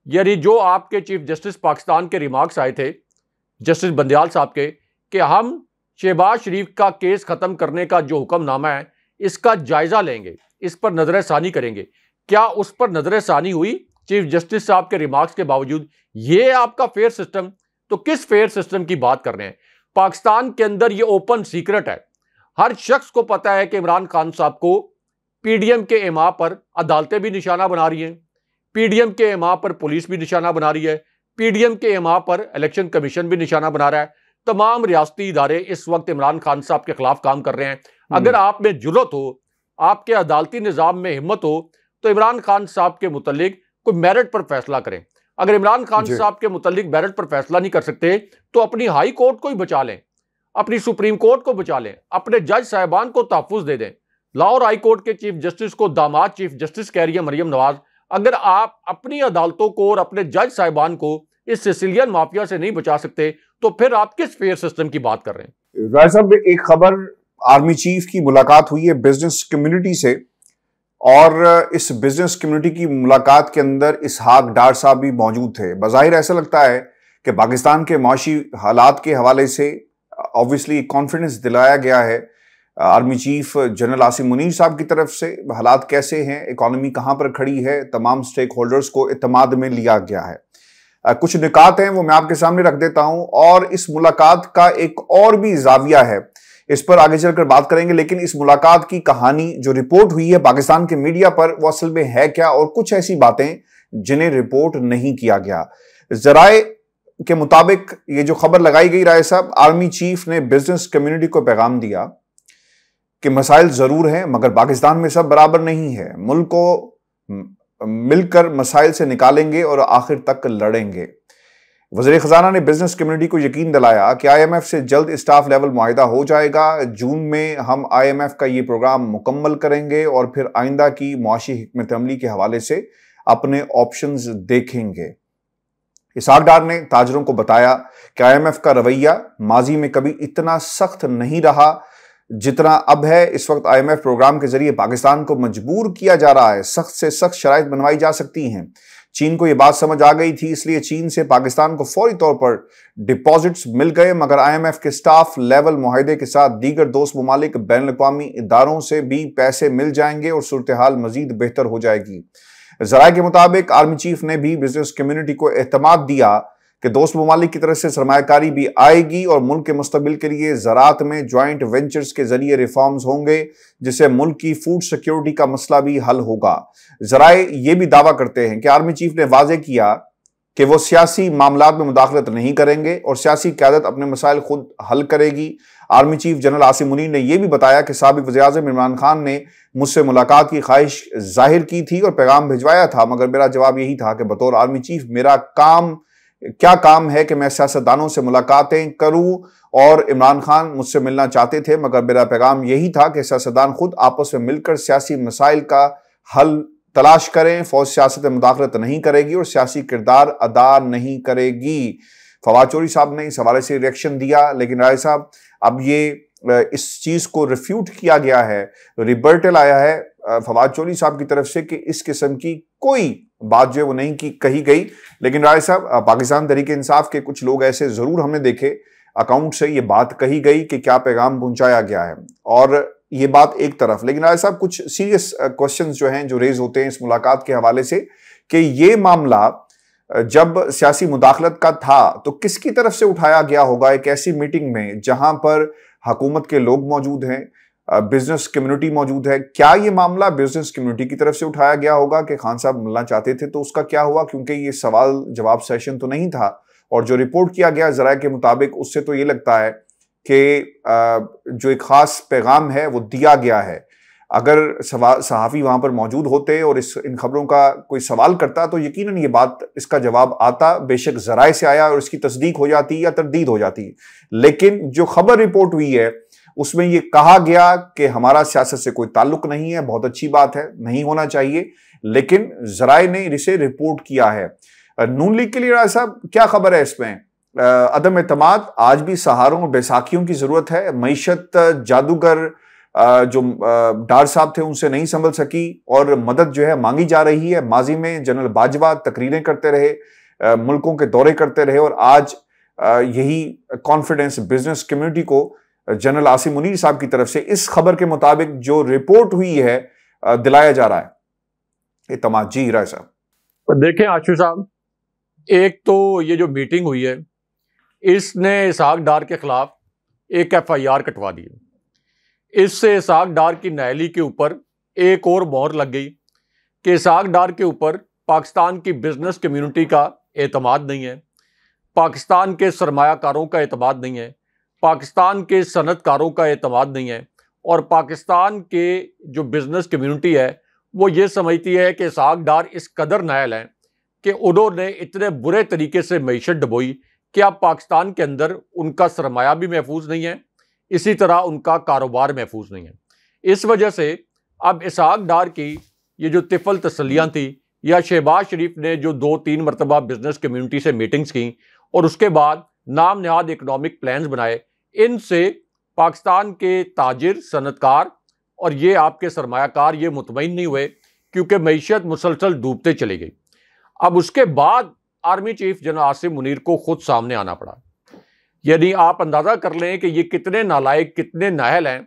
B: यानी जो आपके चीफ जस्टिस पाकिस्तान के रिमार्क्स आए थे जस्टिस बंदयाल साहब के, कि हम शहबाज शरीफ का केस खत्म करने का जो हुक्मनामा है इसका जायजा लेंगे, इस पर नजरसानी करेंगे, क्या उस पर नजरसानी हुई चीफ जस्टिस साहब के रिमार्क्स के बावजूद? ये आपका फेयर सिस्टम? तो किस फेयर सिस्टम की बात कर रहे हैं? पाकिस्तान के अंदर ये ओपन सीक्रेट है, हर शख्स को पता है कि इमरान खान साहब को पीडीएम के इमाम पर अदालतें भी निशाना बना रही हैं, पीडीएम के इमाम पर पुलिस भी निशाना बना रही है, पीडीएम के इमाम पर इलेक्शन कमीशन भी निशाना बना रहा है। तमाम रियासती इदारे इस वक्त इमरान खान साहब के खिलाफ काम कर रहे हैं। अगर आप में जुर्रत हो, आपके अदालती निज़ाम में हिम्मत हो, तो इमरान खान साहब के मुतालिक कोई मेरिट पर फैसला करें। अगर इमरान खान साहब के मुतालिक मेरिट पर फैसला नहीं कर सकते तो अपनी हाई कोर्ट को ही बचा लें, अपनी सुप्रीम कोर्ट को बचा लें, अपने जज साहिबान को तहफ़्फ़ुज़ दे दें। लाहौर हाई कोर्ट के चीफ जस्टिस को दामाद चीफ जस्टिस कह रही है मरियम नवाज। अगर आप अपनी अदालतों को और अपने जज साहिबान को इस सिसिलियन माफिया से नहीं बचा सकते तो फिर आप किस फेयर सिस्टम की बात कर रहे हैं?
A: राय साहब, एक खबर, आर्मी चीफ की मुलाकात हुई है बिजनेस कम्युनिटी से, और इस बिजनेस कम्युनिटी की मुलाकात के अंदर इसहाक डार साहब भी मौजूद थे। बज़ाहिर ऐसा लगता है कि पाकिस्तान के माशी हालात के हवाले से ऑब्वियसली कॉन्फिडेंस दिलाया गया है army chief general Asim Munir साहब की तरफ से। हालात कैसे हैं, इकॉनमी कहां पर खड़ी है, तमाम स्टेक होल्डर्स को इत्तेमाद में लिया गया है। कुछ निकात हैं वो मैं आपके सामने रख देता हूं, और इस मुलाकात का एक और भी जाविया है, इस पर आगे चलकर बात करेंगे। लेकिन इस मुलाकात की कहानी जो रिपोर्ट हुई है पाकिस्तान के मीडिया पर, वो असल में है क्या, और कुछ ऐसी बातें जिन्हें रिपोर्ट नहीं किया गया। जराए के मुताबिक ये जो खबर लगाई गई राय साहब, आर्मी चीफ ने बिजनेस कम्युनिटी को पैगाम दिया कि मसाइल जरूर हैं मगर पाकिस्तान में सब बराबर नहीं है, मुल्क को मिलकर मसाइल से निकालेंगे और आखिर तक लड़ेंगे। वज़ीर ख़ज़ाना ने बिजनेस कम्युनिटी को यकीन दिलाया कि IMF से जल्द स्टाफ लेवल मुआहिदा हो जाएगा। जून में हम IMF का ये प्रोग्राम मुकम्मल करेंगे और फिर आइंदा की मुआशी हिकमत अमली के हवाले से अपने ऑप्शंस देखेंगे। इसहाक डार ने ताजरों को बताया कि IMF का रवैया माजी में कभी इतना सख्त नहीं रहा जितना अब है। इस वक्त IMF प्रोग्राम के जरिए पाकिस्तान को मजबूर किया जा रहा है, सख्त से सख्त शराइत बनवाई जा सकती हैं। चीन को यह बात समझ आ गई थी, इसलिए चीन से पाकिस्तान को फौरी तौर पर डिपॉजिट्स मिल गए, मगर IMF के स्टाफ लेवल मुआहिदे के साथ दीगर दोस्त ममालिक बैन अवी इदारों से भी पैसे मिल जाएंगे और सूरत हाल मजीद बेहतर हो जाएगी। जराए के मुताबिक आर्मी चीफ ने भी बिजनेस कम्युनिटी को एतमाद दिया कि दोस्त ममालिक की तरफ से सरमायाकारी भी आएगी और मुल्क के मुस्तकबिल के लिए ज़राअत में ज्वाइंट वेंचर्स के जरिए रिफॉर्म्स होंगे, जिससे मुल्क की फूड सिक्योरिटी का मसला भी हल होगा। जराए ये भी दावा करते हैं कि आर्मी चीफ ने वाजे किया कि वो सियासी मामलात में मुदाखलत नहीं करेंगे और सियासी क़यादत अपने मसाइल खुद हल करेगी। Army chief general Asim Munir ने यह भी बताया कि साबिक वज़ीर-ए-आज़म इमरान खान ने मुझसे मुलाकात की ख्वाहिश जाहिर की थी और पैगाम भिजवाया था, मगर मेरा जवाब यही था कि बतौर आर्मी चीफ मेरा क्या काम है कि मैं सियासतदानों से मुलाकातें करूं, और इमरान खान मुझसे मिलना चाहते थे, मगर मेरा पैगाम यही था कि सियासतदान खुद आपस में मिलकर सियासी मसाइल का हल तलाश करें। फौज सियासत में मुदाखलत नहीं करेगी और सियासी किरदार अदा नहीं करेगी। फवाद चौधरी साहब ने इस हवाले से रिएक्शन दिया, लेकिन राय साहब अब ये इस चीज को रिफ्यूट किया गया है, रिबर्टल आया है फवाद चौधरी साहब की तरफ से कि इस किस्म की कोई बात जो है वो नहीं की कही गई। लेकिन राय साहब, पाकिस्तान तहरीक इंसाफ के कुछ लोग ऐसे जरूर हमने देखे अकाउंट से ये बात कही गई कि क्या पैगाम पहुंचाया गया है, और ये बात एक तरफ। लेकिन राय साहब, कुछ सीरियस क्वेश्चंस जो हैं जो रेज होते हैं इस मुलाकात के हवाले से कि ये मामला जब सियासी मुदाखलत का था तो किसकी तरफ से उठाया गया होगा एक ऐसी मीटिंग में जहां पर हुकूमत के लोग मौजूद हैं, बिजनेस कम्युनिटी मौजूद है। क्या ये मामला बिजनेस कम्युनिटी की तरफ से उठाया गया होगा कि खान साहब मिलना चाहते थे तो उसका क्या हुआ, क्योंकि ये सवाल जवाब सेशन तो नहीं था, और जो रिपोर्ट किया गया जराए के मुताबिक उससे तो ये लगता है कि जो एक खास पैगाम है वो दिया गया है। अगर सहाफ़ी वहां पर मौजूद होते और इन खबरों का कोई सवाल करता तो यकीनन ये बात, इसका जवाब आता, बेशक जराए से आया और इसकी तस्दीक हो जाती या तरदीद हो जाती। लेकिन जो खबर रिपोर्ट हुई है उसमें यह कहा गया कि हमारा सियासत से कोई ताल्लुक नहीं है। बहुत अच्छी बात है, नहीं होना चाहिए, लेकिन जराए ने इसे रिपोर्ट किया है। नून लीग के लिए राय साहब क्या खबर है इसमें? अदम एतमाद, आज भी सहारों और बैसाखियों की जरूरत है। मईशत जादूगर जो डार साहब थे उनसे नहीं संभल सकी और मदद जो है मांगी जा रही है। माजी में जनरल बाजवा तकरीरें करते रहे, मुल्कों के दौरे करते रहे, और आज यही कॉन्फिडेंस बिजनेस कम्युनिटी को जनरल आसिम मुनीर साहब की तरफ से इस खबर के मुताबिक जो रिपोर्ट हुई है दिलाया जा रहा है। एतमाद जी राय साहब।
B: देखें आशु साहब, एक तो ये जो मीटिंग हुई है इसने इसहाक डार के खिलाफ एक FIR कटवा दी। इससे इसहाक डार की नाअहली के ऊपर एक और मोहर लग गई कि इसहाक डार के ऊपर पाकिस्तान की बिजनेस कम्युनिटी का एतमाद नहीं है, पाकिस्तान के सरमायाकारों का एतमाद नहीं है, पाकिस्तान के सनतकारों का एतमाद नहीं है, और पाकिस्तान के जो बिजनेस कम्युनिटी है वो ये समझती है कि इसहाक डार इस कदर नायल हैं कि उन्होंने इतने बुरे तरीके से मईशत डबोई कि अब पाकिस्तान के अंदर उनका सरमाया भी महफूज नहीं है, इसी तरह उनका कारोबार महफूज नहीं है। इस वजह से अब इसहाक डार की ये जो तिफल तसलियाँ थी, या शहबाज शरीफ ने जो 2-3 मरतबा बिजनेस कम्युनिटी से मीटिंग्स की और उसके बाद नाम नहाद इकनॉमिक प्लान्स बनाए, इनसे पाकिस्तान के ताजिर, सनतकार और ये आपके सरमायाकार ये मुतमईन नहीं हुए, क्योंकि मईशत मुसलसल डूबते चली गई। अब उसके बाद army chief general Asim Munir को खुद सामने आना पड़ा। यानी आप अंदाज़ा कर लें कि ये कितने नालायक, कितने नाहल हैं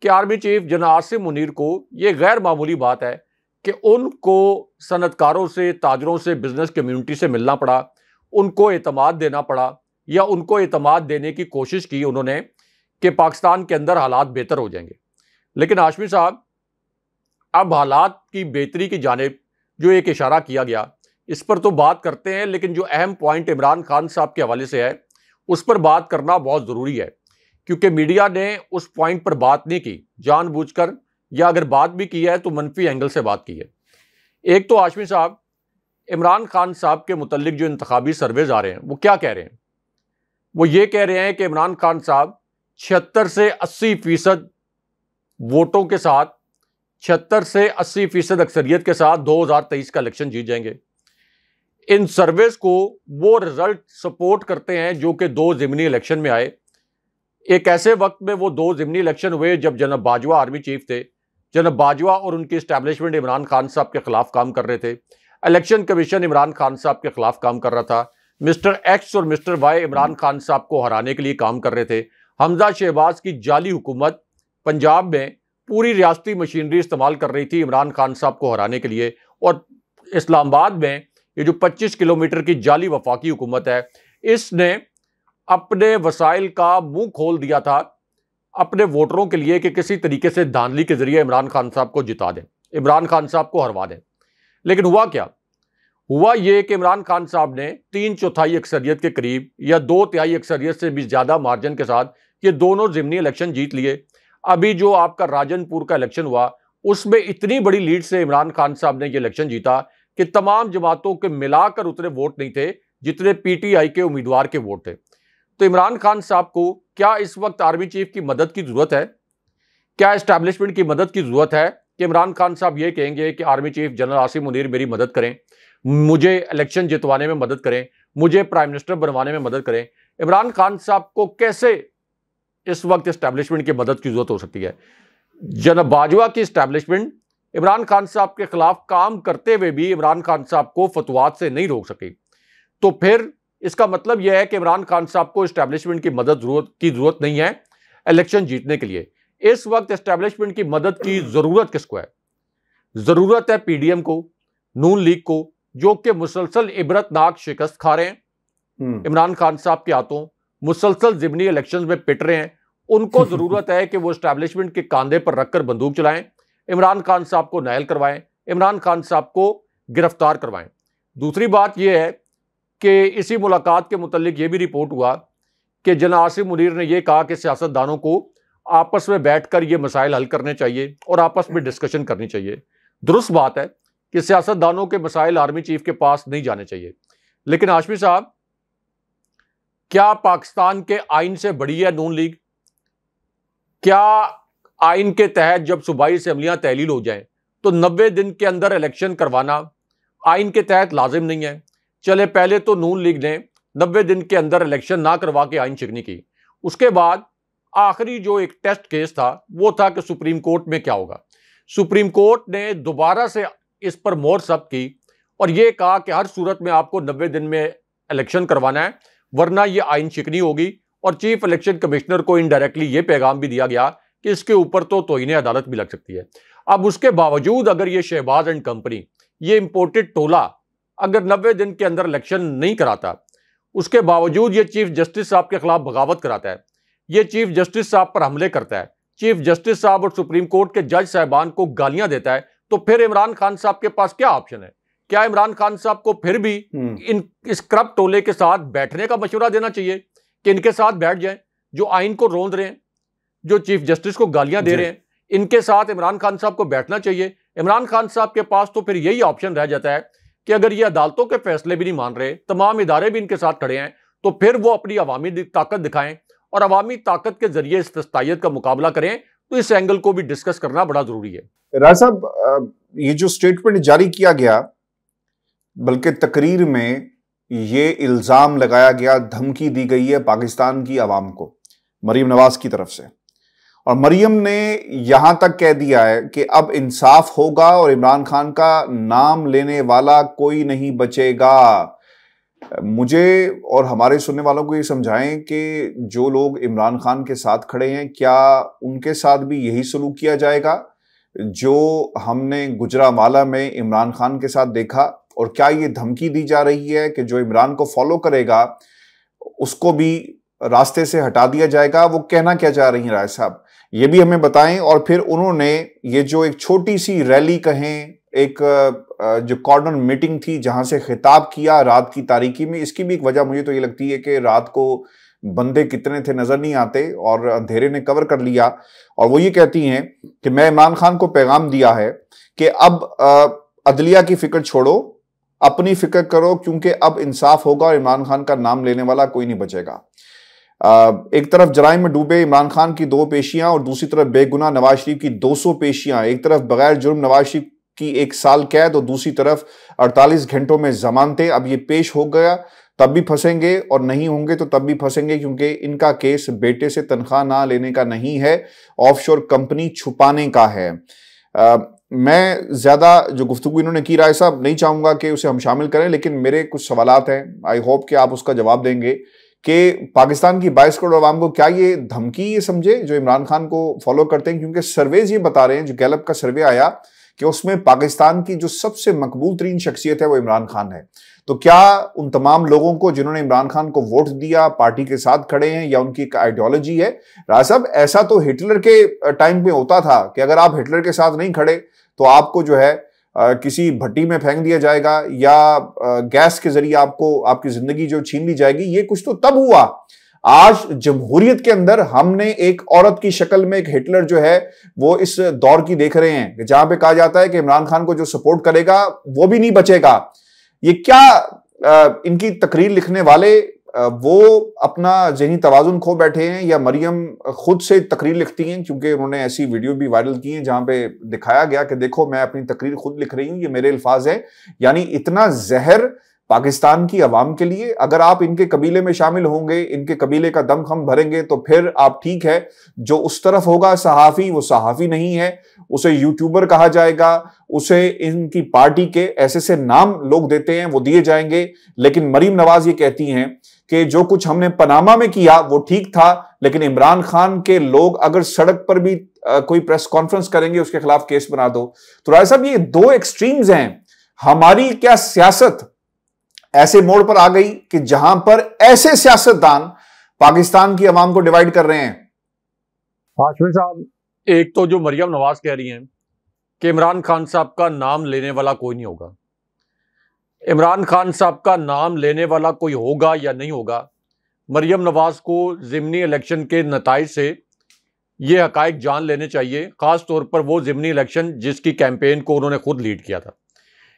B: कि army chief general Asim Munir को ये गैर मामूली बात है कि उनको सनतकारों से, ताजरों से, बिजनेस कम्युनिटी से मिलना पड़ा। उनको एतमाद देना पड़ा या उनको एतमाद देने की कोशिश की उन्होंने कि पाकिस्तान के अंदर हालात बेहतर हो जाएंगे। लेकिन हाशमी साहब, अब हालात की बेहतरी की जानिब जो एक इशारा किया गया, इस पर तो बात करते हैं, लेकिन जो अहम पॉइंट इमरान खान साहब के हवाले से है उस पर बात करना बहुत ज़रूरी है, क्योंकि मीडिया ने उस पॉइंट पर बात नहीं की जानबूझकर, या अगर बात भी की है तो मनफी एंगल से बात की है। एक तो हाशमी साहब, इमरान खान साहब के मुतल्लिक जो इंतखाबी सर्वेज आ रहे हैं वो क्या कह रहे हैं? वो ये कह रहे हैं कि इमरान खान साहब 76 से 80% वोटों के साथ, 76 से 80% अक्सरियत के साथ 2023 का इलेक्शन जीत जाएंगे। इन सर्वेस को वो रिजल्ट सपोर्ट करते हैं जो कि 2 ज़िमनी इलेक्शन में आए। एक ऐसे वक्त में वो 2 ज़िमनी इलेक्शन हुए जब जनाब बाजवा आर्मी चीफ थे। जनाब बाजवा और उनकी इस्टेब्लिशमेंट इमरान खान साहब के खिलाफ काम कर रहे थे। इलेक्शन कमीशन इमरान खान साहब के खिलाफ काम कर रहा था। मिस्टर एक्स और मिस्टर वाई इमरान खान साहब को हराने के लिए काम कर रहे थे। हमजा शहबाज की जाली हुकूमत पंजाब में पूरी रियासती मशीनरी इस्तेमाल कर रही थी इमरान खान साहब को हराने के लिए। और इस्लामाबाद में ये जो 25 किलोमीटर की जाली वफाकी हुकूमत है, इसने अपने वसाइल का मुंह खोल दिया था अपने वोटरों के लिए कि किसी तरीके से धांधली के जरिए इमरान खान साहब को जिता दें, इमरान खान साहब को हरवा दें। लेकिन हुआ क्या? हुआ ये कि इमरान खान साहब ने 3/4 अक्सरियत के करीब या 2/3 अक्सरियत से भी ज्यादा मार्जिन के साथ ये दोनों ज़िमनी इलेक्शन जीत लिए। अभी जो आपका राजनपुर का इलेक्शन हुआ उसमें इतनी बड़ी लीड से इमरान खान साहब ने ये इलेक्शन जीता कि तमाम जमातों के मिलाकर उतने वोट नहीं थे जितने पीटीआई के उम्मीदवार के वोट थे। तो इमरान खान साहब को क्या इस वक्त आर्मी चीफ की मदद की जरूरत है? क्या एस्टैब्लिशमेंट की मदद की जरूरत है कि इमरान खान साहब ये कहेंगे कि army chief general Asim Munir मेरी मदद करें, मुझे इलेक्शन जितवाने में मदद करें, मुझे प्राइम मिनिस्टर बनवाने में मदद करें? इमरान खान साहब को कैसे इस वक्त एस्टैब्लिशमेंट की मदद की जरूरत हो सकती है? जनाब बाजवा की एस्टैब्लिशमेंट इमरान खान साहब के खिलाफ काम करते हुए भी इमरान खान साहब को फतवात से नहीं रोक सकी। तो फिर इसका मतलब यह है कि इमरान खान साहब को एस्टैब्लिशमेंट की मदद की जरूरत नहीं है इलेक्शन जीतने के लिए। इस वक्त एस्टैब्लिशमेंट की मदद की जरूरत किसको है? जरूरत है पीडीएम को, नून लीग को, जो कि मुसलसल इबरतनाक शिकस्त खा रहे हैं इमरान खान साहब के हाथों, मुसलसल ज़िमनी इलेक्शंस में पिट रहे हैं। उनको जरूरत है कि वो एस्टैब्लिशमेंट के कांधे पर रखकर बंदूक चलाएं, इमरान खान साहब को नायल करवाएं, इमरान खान साहब को गिरफ्तार करवाएं। दूसरी बात यह है कि इसी मुलाकात के मुतालिक यह भी रिपोर्ट हुआ कि जनाब आसिम मुनीर ने यह कहा कि सियासतदानों को आपस में बैठकर ये मसाइल हल करने चाहिए और आपस में डिस्कशन करनी चाहिए। दुरुस्त बात है कि सियासतदानों के मसाइल आर्मी चीफ के पास नहीं जाने चाहिए। लेकिन हाशमी साहब, क्या पाकिस्तान के आइन से बड़ी है नून लीग? क्या आइन के तहत जब सूबाई असेंबलियां तहलील हो जाएं तो 90 दिन के अंदर इलेक्शन करवाना आइन के तहत लाजिम नहीं है? चले पहले तो नून लीग ने 90 दिन के अंदर इलेक्शन ना करवा के आइन शिकनी की। उसके बाद आखिरी जो एक टेस्ट केस था वो था कि सुप्रीम कोर्ट में क्या होगा। सुप्रीम कोर्ट ने दोबारा से इस पर मोहर सख्त की और यह कहा कि हर सूरत में आपको 90 दिन में इलेक्शन करवाना है, वरना यह आइन शिकनी होगी। और चीफ इलेक्शन कमिश्नर को इनडायरेक्टली यह पैगाम भी दिया गया कि इसके ऊपर तो तौहीन अदालत भी लग सकती है। अब उसके बावजूद अगर ये शहबाज एंड कंपनी, ये इंपोर्टेड टोला अगर 90 दिन के अंदर इलेक्शन नहीं कराता, उसके बावजूद ये चीफ जस्टिस साहब के खिलाफ बगावत कराता है, ये चीफ जस्टिस साहब पर हमले करता है, चीफ जस्टिस साहब और सुप्रीम कोर्ट के जज साहबान को गालियां देता है, तो फिर इमरान खान साहब के पास क्या ऑप्शन है? क्या इमरान खान साहब को फिर भी इस करप्ट टोले के साथ बैठने का मशवरा देना चाहिए कि इनके साथ बैठ जाएं, जो आइन को रोंद रहे हैं, जो चीफ जस्टिस को गालियां दे रहे हैं, इनके साथ इमरान खान साहब को बैठना चाहिए? इमरान खान साहब के पास तो फिर यही ऑप्शन रह जाता है कि अगर ये अदालतों के फैसले भी नहीं मान रहे, तमाम इदारे भी इनके साथ खड़े हैं, तो फिर वो अपनी अवामी ताकत दिखाएं और अवामी ताकत के जरिए इस फस्तायत का मुकाबला करें। तो इस एंगल को भी डिस्कस करना बड़ा जरूरी है।
A: राज साहब, ये जो स्टेटमेंट जारी किया गया, बल्कि तकरीर में ये इल्जाम लगाया गया, धमकी दी गई है पाकिस्तान की आवाम को मरीम नवाज की तरफ से, और मरीम ने यहां तक कह दिया है कि अब इंसाफ होगा और इमरान खान का नाम लेने वाला कोई नहीं बचेगा। मुझे और हमारे सुनने वालों को ये समझाएं कि जो लोग इमरान खान के साथ खड़े हैं, क्या उनके साथ भी यही सलूक किया जाएगा जो हमने गुजरांवाला में इमरान खान के साथ देखा? और क्या ये धमकी दी जा रही है कि जो इमरान को फॉलो करेगा उसको भी रास्ते से हटा दिया जाएगा? वो कहना क्या चाह रही हैं राय साहब, ये भी हमें बताएं। और फिर उन्होंने ये जो एक छोटी सी रैली कहें, एक जो कॉर्नर मीटिंग थी जहां से खिताब किया रात की तारीकी में, इसकी भी एक वजह मुझे तो ये लगती है कि रात को बंदे कितने थे नजर नहीं आते और अंधेरे ने कवर कर लिया। और वो ये कहती हैं कि मैं इमरान खान को पैगाम दिया है कि अब अदलिया की फिक्र छोड़ो, अपनी फिक्र करो, क्योंकि अब इंसाफ होगा और इमरान खान का नाम लेने वाला कोई नहीं बचेगा। एक तरफ जराइम में डूबे इमरान खान की 2 पेशियां और दूसरी तरफ बेगुनाह नवाज शरीफ की 200 पेशियां। एक तरफ बगैर जुर्म नवाज शरीफ की 1 साल कैद और दूसरी तरफ 48 घंटों में जमानतें। अब ये पेश हो गया तब भी फंसेंगे और नहीं होंगे तो तब भी फंसेंगे, क्योंकि इनका केस बेटे से तनख्वाह ना लेने का नहीं है, ऑफशोर कंपनी छुपाने का है। मैं ज्यादा जो गुफ्तगू इन्होंने की राय साहब नहीं चाहूंगा कि उसे हम शामिल करें, लेकिन मेरे कुछ सवालात हैं, आई होप कि आप उसका जवाब देंगे कि पाकिस्तान की 22 करोड़ आवाम को क्या ये धमकी ये समझे जो इमरान खान को फॉलो करते हैं? क्योंकि सर्वेज ये बता रहे हैं, जो गैलप का सर्वे आया कि उसमें पाकिस्तान की जो सबसे मकबूल तरीन शख्सियत है वो इमरान खान है। तो क्या उन तमाम लोगों को जिन्होंने इमरान खान को वोट दिया पार्टी के साथ खड़े हैं, या उनकी एक आइडियोलॉजी है? राज साहब, ऐसा तो हिटलर के टाइम पे होता था कि अगर आप हिटलर के साथ नहीं खड़े तो आपको जो है किसी भट्टी में फेंक दिया जाएगा या गैस के जरिए आपको आपकी जिंदगी जो छीन ली जाएगी। ये कुछ तो तब हुआ। आज जमहूरियत के अंदर हमने एक औरत की शक्ल में एक हिटलर जो है वो इस दौर की देख रहे हैं, जहां पे कहा जाता है कि इमरान खान को जो सपोर्ट करेगा वो भी नहीं बचेगा। ये क्या इनकी तकरीर लिखने वाले वो अपना ज़हनी तवाज़ुन खो बैठे हैं, या मरियम खुद से तकरीर लिखती हैं? क्योंकि उन्होंने ऐसी वीडियो भी वायरल की हैं जहां पे दिखाया गया कि देखो मैं अपनी तकरीर खुद लिख रही हूं, ये मेरे अल्फाज हैं। यानी इतना जहर पाकिस्तान की आवाम के लिए। अगर आप इनके कबीले में शामिल होंगे, इनके कबीले का दम खम भरेंगे तो फिर आप ठीक है। जो उस तरफ होगा सहाफ़ी, वो सहाफ़ी नहीं है, उसे यूट्यूबर कहा जाएगा, उसे इनकी पार्टी के ऐसे से नाम लोग देते हैं वो दिए जाएंगे। लेकिन मरीम नवाज ये कहती हैं कि जो कुछ हमने पनामा में किया वो ठीक था, लेकिन इमरान खान के लोग अगर सड़क पर भी कोई प्रेस कॉन्फ्रेंस करेंगे उसके खिलाफ केस बना दो। तो राय साहब, ये 2 एक्सट्रीम्स हैं। हमारी क्या सियासत ऐसे मोड़ पर आ गई कि जहां पर ऐसे सियासतदान पाकिस्तान की आवाम को डिवाइड कर रहे हैं?
B: हाशमी साहब, एक तो जो मरियम नवाज कह रही हैं कि इमरान खान साहब का नाम लेने वाला कोई नहीं होगा। इमरान खान साहब का नाम लेने वाला कोई होगा या नहीं होगा, मरियम नवाज को ज़िमनी इलेक्शन के नताइज से ये हकायक जान लेने चाहिए, ख़ास तौर पर वो ज़िमनी इलेक्शन जिसकी कैंपेन को उन्होंने खुद लीड किया था।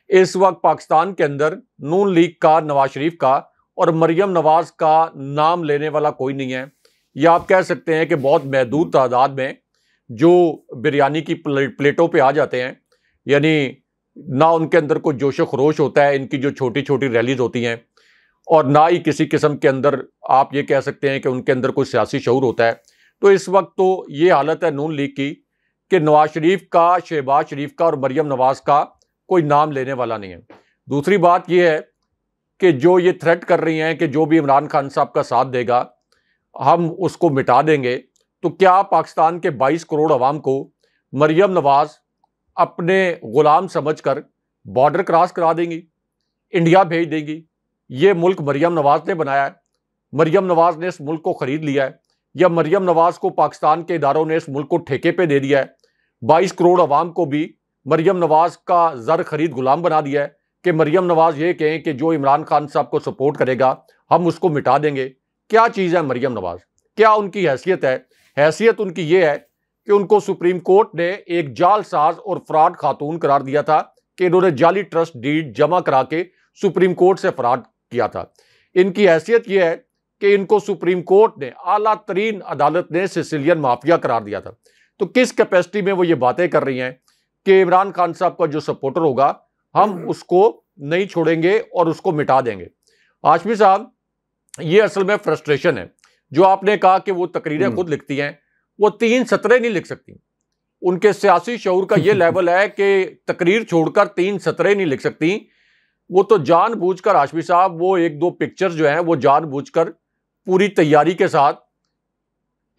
B: इस वक्त पाकिस्तान के अंदर नून लीग का, नवाज शरीफ का और मरियम नवाज का नाम लेने वाला कोई नहीं है। या आप कह सकते हैं कि बहुत महदूद तादाद में जो बिरयानी की प्लेटों पे आ जाते हैं, यानी ना उनके अंदर कोई जोश खरोश होता है, इनकी जो छोटी छोटी रैलीज होती हैं, और ना ही किसी किस्म के अंदर आप ये कह सकते हैं कि उनके अंदर कोई सियासी शऊर होता है। तो इस वक्त तो ये हालत है नून लीग की कि नवाज शरीफ का, शहबाज शरीफ का और मरियम नवाज का कोई नाम लेने वाला नहीं है। दूसरी बात यह है कि जो ये थ्रेट कर रही हैं कि जो भी इमरान खान साहब का साथ देगा हम उसको मिटा देंगे, तो क्या पाकिस्तान के 22 करोड़ अवाम को मरियम नवाज अपने गुलाम समझकर बॉर्डर क्रॉस करा देंगी, इंडिया भेज देंगी? ये मुल्क मरियम नवाज ने बनाया है, मरियम नवाज ने इस मुल्क को खरीद लिया है, या मरियम नवाज को पाकिस्तान के इदारों ने इस मुल्क को ठेके पे दे दिया है? 22 करोड़ अवाम को भी मरियम नवाज का जर खरीद गुलाम बना दिया है कि मरियम नवाज ये कहें कि जो इमरान खान साहब को सपोर्ट करेगा हम उसको मिटा देंगे। क्या चीज़ है मरियम नवाज? क्या उनकी हैसियत है? हैसियत उनकी ये है कि उनको सुप्रीम कोर्ट ने एक जालसाज और फ्रॉड खातून करार दिया था कि इन्होंने जाली ट्रस्ट डीड जमा करा के सुप्रीम कोर्ट से फ्रॉड किया था। इनकी हैसियत यह है कि इनको सुप्रीम कोर्ट ने, आला तरीन अदालत ने सिसिलियन माफिया करार दिया था। तो किस कैपेसिटी में वो ये बातें कर रही हैं कि इमरान खान साहब का जो सपोर्टर होगा हम उसको नहीं छोड़ेंगे और उसको मिटा देंगे? हाशमी साहब, ये असल में फ्रस्ट्रेशन है। जो आपने कहा कि वो तकरीरें खुद लिखती हैं, वो 3 सतरें नहीं लिख सकती। उनके सियासी शऊर का ये लेवल है कि तकरीर छोड़कर 3 सतरें नहीं लिख सकती। वो तो जानबूझकर, हाशमी साहब, वो 1-2 पिक्चर्स जो हैं वो जानबूझकर पूरी तैयारी के साथ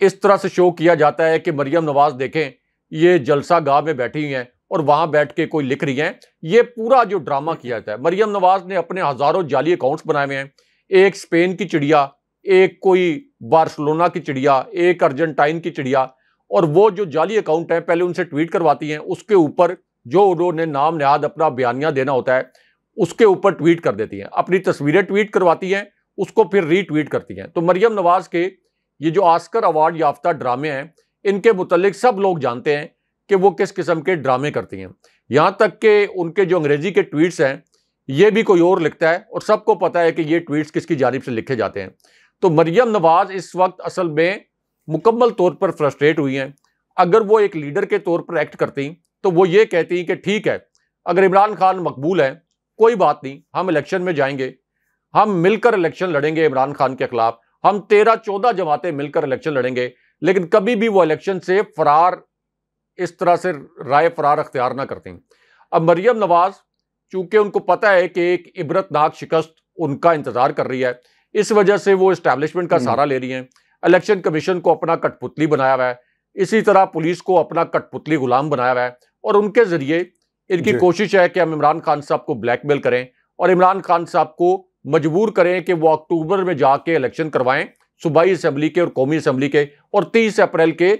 B: इस तरह से शो किया जाता है कि मरियम नवाज देखें ये जलसा गाह में बैठी हुई हैं और वहां बैठ के कोई लिख रही हैं। ये पूरा जो ड्रामा किया जाता है, मरियम नवाज ने अपने हजारों जाली अकाउंट्स बनाए हुए हैं, एक स्पेन की चिड़िया, एक कोई बार्सिलोना की चिड़िया, एक अर्जेंटाइन की चिड़िया, और वो जो जाली अकाउंट है पहले उनसे ट्वीट करवाती हैं, उसके ऊपर जो उन्होंने नाम निहाद अपना बयानिया देना होता है उसके ऊपर ट्वीट कर देती हैं, अपनी तस्वीरें ट्वीट करवाती हैं, उसको फिर रीट्वीट करती हैं। तो मरियम नवाज के ये जो ऑस्कर अवार्ड याफ्ता ड्रामे हैं, इनके मुतालिक सब लोग जानते हैं कि वो किस किस्म के ड्रामे करती हैं। यहां तक कि उनके जो अंग्रेजी के ट्वीट्स हैं ये भी कोई और लिखता है और सबको पता है कि ये ट्वीट्स किसकी जानिब से लिखे जाते हैं। तो मरियम नवाज इस वक्त असल में मुकम्मल तौर पर फ्रस्ट्रेट हुई हैं। अगर वो एक लीडर के तौर पर एक्ट करती तो वो ये कहती कि ठीक है, अगर इमरान खान मकबूल है कोई बात नहीं, हम इलेक्शन में जाएंगे, हम मिलकर इलेक्शन लड़ेंगे इमरान खान के खिलाफ, हम 13-14 जमातें मिलकर इलेक्शन लड़ेंगे, लेकिन कभी भी वो इलेक्शन से फरार, इस तरह से राय फरार अख्तियार ना करती। अब मरियम नवाज चूंकि उनको पता है कि एक इबरतनाक शिकस्त उनका इंतजार कर रही है, इस वजह से वो एस्टैब्लिशमेंट का सहारा ले रही हैं। इलेक्शन कमीशन को अपना कठपुतली बनाया हुआ है, इसी तरह पुलिस को अपना कठपुतली गुलाम बनाया हुआ है, और उनके जरिए इनकी कोशिश है कि हम इमरान खान साहब को ब्लैकमेल करें और इमरान खान साहब को मजबूर करें कि वो अक्टूबर में जाके इलेक्शन करवाएं, सूबाई असेंबली के और कौमी असेंबली के, और 30 अप्रैल के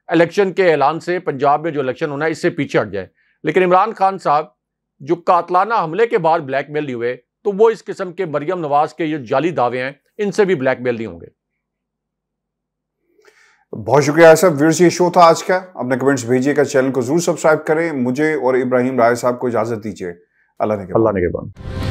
B: इलेक्शन के ऐलान से पंजाब में जो इलेक्शन होना है इससे पीछे हट जाए। लेकिन इमरान खान साहब जो कातलाना हमले के बाद ब्लैकमेल नहीं हुए, तो वो इस किस्म के मरियम नवाज के ये जाली दावे हैं इनसे भी ब्लैकमेल नहीं होंगे।
A: बहुत शुक्रिया साहब। व्यूअर्स, ये शो था आज का। अपने कमेंट्स भेजिएगा, चैनल को जरूर सब्सक्राइब करें। मुझे और इब्राहिम राय साहब को इजाजत दीजिए। अल्लाह ने के बाद।